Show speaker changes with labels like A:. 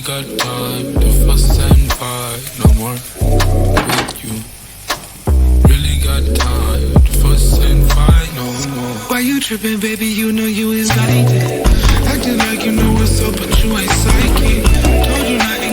A: got time to fuss and fight no more with you. Really got time to fuss and fight no more. Why you tripping, baby? You know you is like it. Acting like you know what's up, but you ain't psychic. Told you not